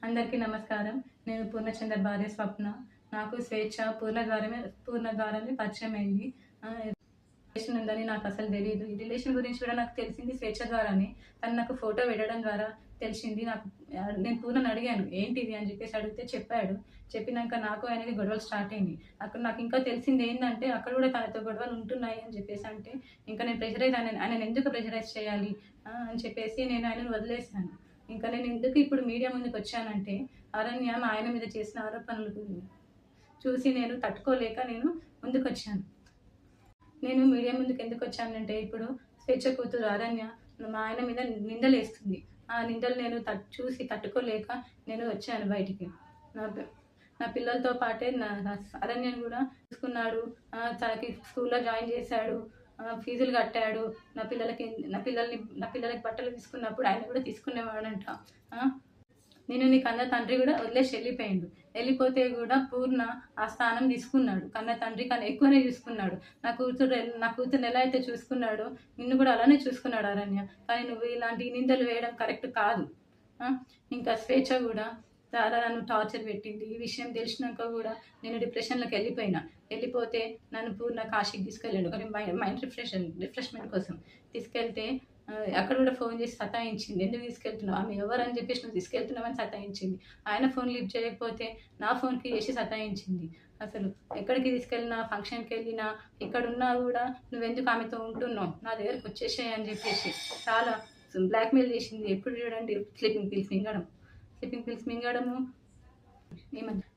అందరికీ నమస్కారం. నేను పూర్ణచందర్ భార్య స్వప్న. నాకు స్వేచ్ఛ పూర్ణ ద్వారానే పరిచయం అయింది. రిలేషన్ ఉందని నాకు అసలు తెలీదు. ఈ రిలేషన్ గురించి కూడా నాకు తెలిసింది స్వేచ్ఛ ద్వారానే. తను నాకు ఫోటో పెట్టడం ద్వారా తెలిసింది. నేను పూర్ణని అడిగాను, ఏంటిది అని చెప్పేసి అడిగితే చెప్పాడు. చెప్పినాక నాకు ఆయనకి గొడవలు స్టార్ట్ అయింది. అక్కడ నాకు ఇంకా తెలిసింది ఏంటంటే అక్కడ కూడా తనతో గొడవలు ఉంటున్నాయి అని చెప్పేసి అంటే, ఇంకా నేను ఆయనను ఎందుకు ప్రెషరైజ్ చేయాలి అని చెప్పేసి నేను ఆయనను వదిలేశాను. ఇంకా నేను ఎందుకు ఇప్పుడు మీడియా ముందుకు వచ్చానంటే, అరణ్య మా ఆయన మీద చేసిన ఆరోపణలు చూసి నేను తట్టుకోలేక నేను ముందుకొచ్చాను. నేను మీడియా ముందుకు ఎందుకు వచ్చానంటే, ఇప్పుడు స్వేచ్ఛ కూతురు అరణ్య మా ఆయన మీద నిందలేస్తుంది. ఆ నిందలు నేను చూసి తట్టుకోలేక నేను వచ్చాను బయటికి. నా పిల్లలతో పాటే నా అరణ్యను కూడా చూసుకున్నాడు. తనకి స్కూల్లో జాయిన్ చేశాడు, ఫీజులు కట్టాడు. నా పిల్లలకి బట్టలు తీసుకున్నప్పుడు ఆయన కూడా తీసుకునేవాడంట. నేను నీ కన్న తండ్రి కూడా వదిలేసి వెళ్ళిపోతే కూడా పూర్ణ ఆ స్థానం తీసుకున్నాడు. కన్న తండ్రి కన్నా ఎక్కువనే చూసుకున్నాడు. నా కూతురుని ఎలా అయితే చూసుకున్నాడో నిన్ను కూడా అలానే చూసుకున్నాడు అరణ్య. కానీ నువ్వు ఇలాంటి నిందలు వేయడం కరెక్ట్ కాదు. ఇంకా స్వేచ్ఛ కూడా చాలా నన్ను టార్చర్ పెట్టింది. ఈ విషయం తెలిసినాక కూడా నేను డిప్రెషన్లోకి వెళ్ళిపోతే నన్ను పూర్ణ కాశీకి తీసుకెళ్ళాడు. కానీ మైండ్ రిఫ్రెష్మెంట్ కోసం తీసుకెళ్తే అక్కడ కూడా ఫోన్ చేసి సతాయించింది. ఎందుకు తీసుకెళ్తున్నావు, ఆమె ఎవరని చెప్పేసి నువ్వు తీసుకెళ్తున్నావని సతాయించింది. ఆయన ఫోన్ లిఫ్ట్ చేయకపోతే నా ఫోన్కి చేసి సతాయించింది. అసలు ఎక్కడికి తీసుకెళ్ళినా, ఫంక్షన్కి వెళ్ళినా, ఎక్కడున్నా కూడా నువ్వెందుకు ఆమెతో ఉంటున్నావు, నా దగ్గరకు వచ్చేసాయి అని చెప్పేసి చాలా బ్లాక్మెయిల్ చేసింది. ఎప్పుడు చూడండి స్లీపింగ్ పిల్స్ మింగడము.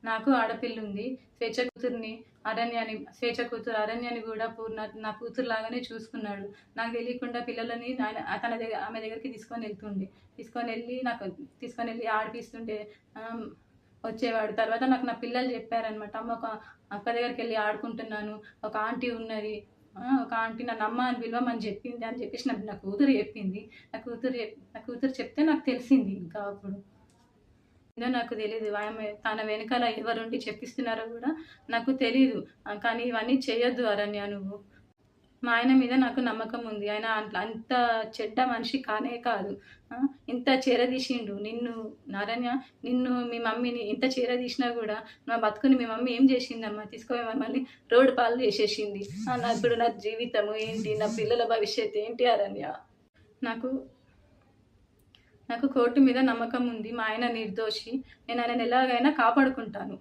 నాకు ఆడపిల్ల ఉంది. స్వేచ్ఛ కూతురు అరణ్యాన్ని కూడా పూర్ణ నా కూతురు లాగానే చూసుకున్నాడు. నాకు తెలియకుండా పిల్లలని ఆమె దగ్గరికి తీసుకొని వెళ్ళి ఆడిపిస్తుంటే వచ్చేవాడు. తర్వాత నాకు నా పిల్లలు చెప్పారనమాట, అమ్మ ఒక అక్క దగ్గరికి వెళ్ళి ఆడుకుంటున్నాను, ఒక ఆంటీ ఉన్నది, ఒక ఆంటీ నన్ను అమ్మ అని పిలవమని చెప్పింది అని చెప్పేసి నా కూతురు చెప్పింది. నా కూతురు చెప్తే నాకు తెలిసింది. ఇంకా అప్పుడు నాకు తెలీదు. తన వెనకాల ఎవరుండి చెప్పిస్తున్నారో కూడా నాకు తెలీదు. కానీ ఇవన్నీ చేయొద్దు అరణ్య నువ్వు. మా ఆయన మీద నాకు నమ్మకం ఉంది. ఆయన అంత చెడ్డ మనిషి కానే కాదు. ఇంత చేరదీసిండు నిన్ను అరణ్య. మీ మమ్మీని ఇంత చేరదీసినా కూడా నా బతుకుని మీ మమ్మీ ఏం చేసిందమ్మా, తీసుకొని మమ్మల్ని రోడ్డు పాలు చేసేసింది. ఇప్పుడు నా జీవితము ఏంటి, నా పిల్లల భవిష్యత్తు ఏంటి అరణ్య. నాకు కోర్టు మీద నమ్మకం ఉంది. మా ఆయన నిర్దోషి. నేను ఆయనను ఎలాగైనా కాపాడుకుంటాను.